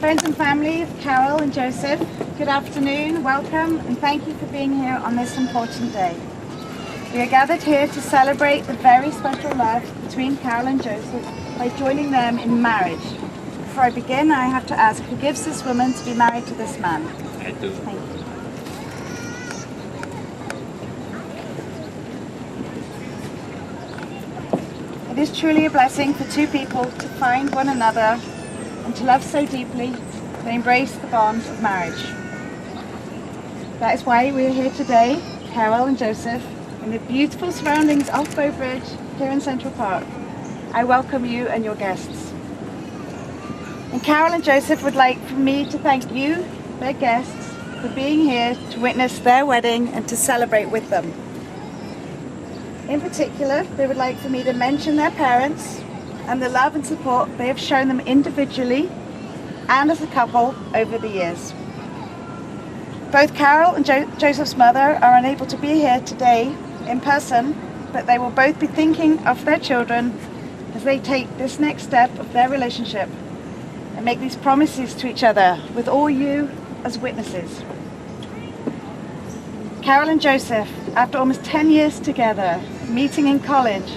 Friends and family of Carol and Joseph, good afternoon, welcome, and thank you for being here on this important day. We are gathered here to celebrate the very special love between Carol and Joseph by joining them in marriage. Before I begin, I have to ask, who gives this woman to be married to this man? I do. Thank you. It is truly a blessing for two people to find one another and to love so deeply they embrace the bond of marriage. That is why we are here today, Carol and Joseph, in the beautiful surroundings of Bow Bridge here in Central Park. I welcome you and your guests. And Carol and Joseph would like for me to thank you, their guests, for being here to witness their wedding and to celebrate with them. In particular, they would like for me to mention their parents and the love and support they have shown them individually and as a couple over the years. Both Carol and Joseph's mother are unable to be here today in person, but they will both be thinking of their children as they take this next step of their relationship and make these promises to each other with all you as witnesses. Carol and Joseph, after almost 10 years together, meeting in college,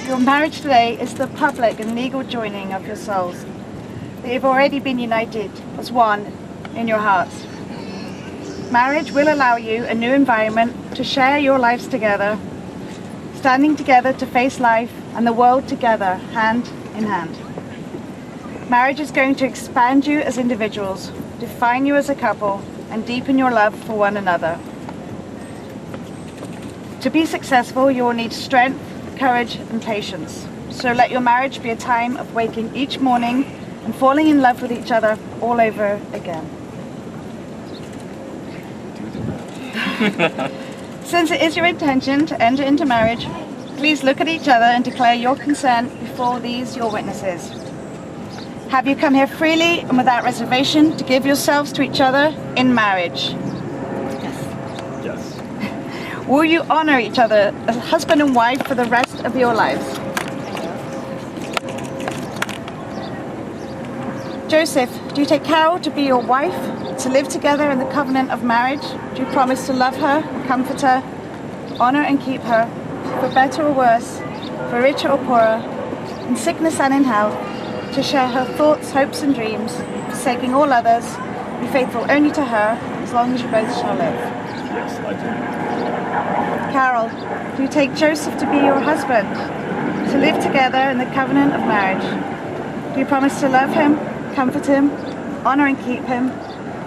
your marriage today is the public and legal joining of your souls. They have already been united as one in your hearts. Marriage will allow you a new environment to share your lives together, standing together to face life and the world together, hand in hand. Marriage is going to expand you as individuals, define you as a couple, and deepen your love for one another. To be successful, you will need strength, courage, and patience. So let your marriage be a time of waking each morning and falling in love with each other all over again. Since it is your intention to enter into marriage, please look at each other and declare your consent before these your witnesses. Have you come here freely and without reservation to give yourselves to each other in marriage? Yes. Will you honor each other as husband and wife for the rest of your lives? Joseph, do you take Carol to be your wife, to live together in the covenant of marriage? Do you promise to love her, comfort her, honor and keep her, for better or worse, for richer or poorer, in sickness and in health, to share her thoughts, hopes and dreams, forsaking all others, be faithful only to her, as long as you both shall live? Yes, I do. Carol, do you take Joseph to be your husband, to live together in the covenant of marriage? Do you promise to love him, comfort him, honor and keep him,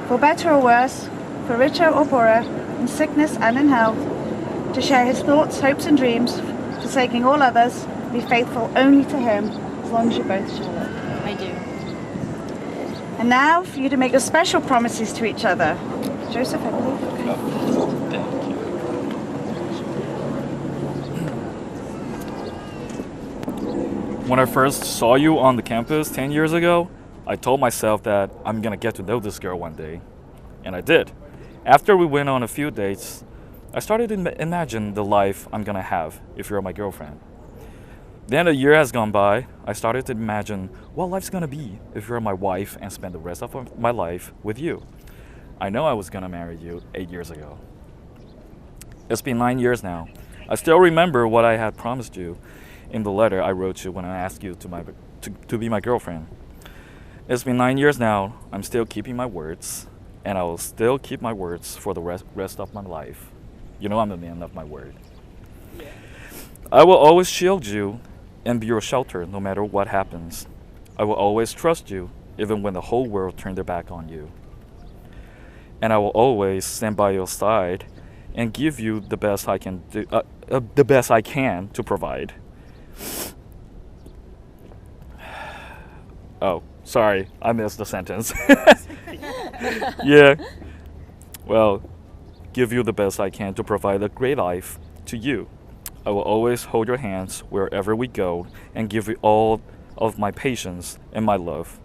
for better or worse, for richer or poorer, in sickness and in health, to share his thoughts, hopes and dreams, forsaking all others, be faithful only to him, as long as you both shall live? I do. And now for you to make your special promises to each other. Joseph, I believe. Thank you. When I first saw you on the campus 10 years ago, I told myself that I'm gonna get to know this girl one day. And I did. After we went on a few dates, I started to imagine the life I'm gonna have if you're my girlfriend. Then a year has gone by, I started to imagine what life's gonna be if you're my wife and spend the rest of my life with you. I know I was gonna marry you 8 years ago. It's been 9 years now. I still remember what I had promised you in the letter I wrote you when I asked you to be my girlfriend. It's been 9 years now. I'm still keeping my words, and I will still keep my words for the rest of my life. You know I'm a man of my word. Yeah. I will always shield you and be your shelter no matter what happens. I will always trust you even when the whole world turned their back on you. And I will always stand by your side and give you the best I can do, the best I can to provide. Oh, sorry, I missed the sentence. Yeah. Well, give you the best I can to provide a great life to you. I will always hold your hands wherever we go and give you all of my patience and my love.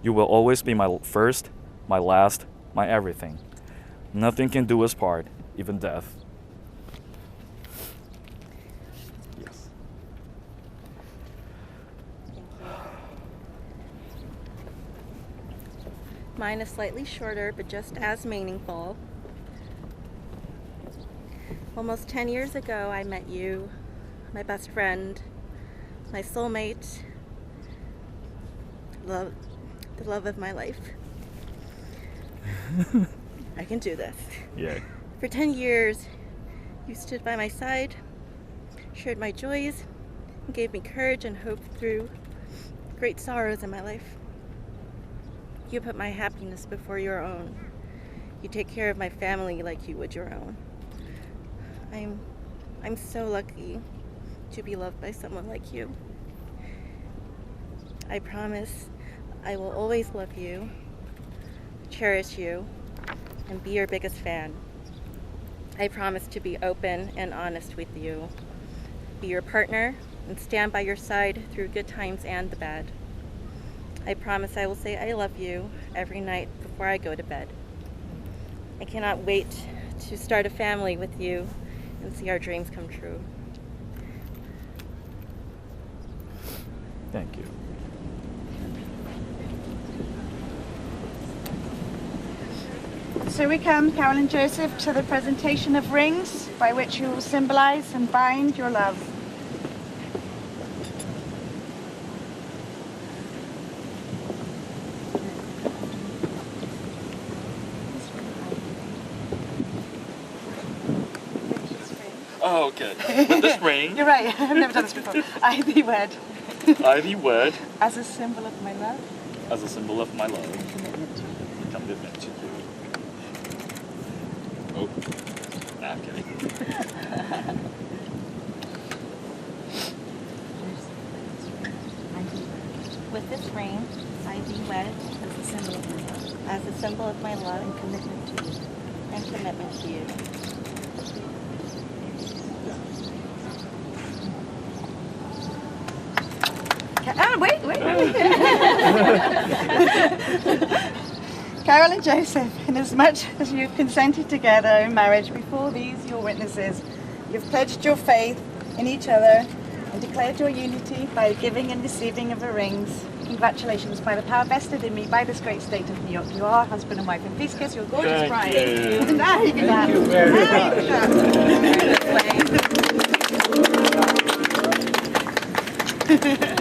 You will always be my first, my last, my everything. Nothing can do us part, even death. Yes. Mine is slightly shorter, but just as meaningful. Almost 10 years ago, I met you, my best friend, my soulmate, the love of my life. I can do this. Yeah. For 10 years, you stood by my side, shared my joys, and gave me courage and hope through great sorrows in my life. You put my happiness before your own. You take care of my family like you would your own. I'm so lucky to be loved by someone like you. I promise I will always love you, cherish you, and be your biggest fan. I promise to be open and honest with you, be your partner, and stand by your side through good times and the bad. I promise I will say I love you every night before I go to bed. I cannot wait to start a family with you and see our dreams come true. Thank you. So we come, Carol and Joseph, to the presentation of rings by which you will symbolize and bind your love. Oh, okay. With this ring, You're right, I've never done this before. I thee wed. I thee wed As a symbol of my love. as a symbol of my love And commitment to you. and commitment to you. Oh, okay. With this ring, I thee wed As a symbol of my love. as a symbol of my love And commitment to you. and commitment to you. Wait. Carol and Joseph, inasmuch as you've consented together in marriage before these your witnesses, you've pledged your faith in each other and declared your unity by the giving and receiving of the rings. Congratulations, by the power vested in me by this great state of New York. You are husband and wife, and please kiss your gorgeous Thank bride. you. Now you can dance. Now you can dance.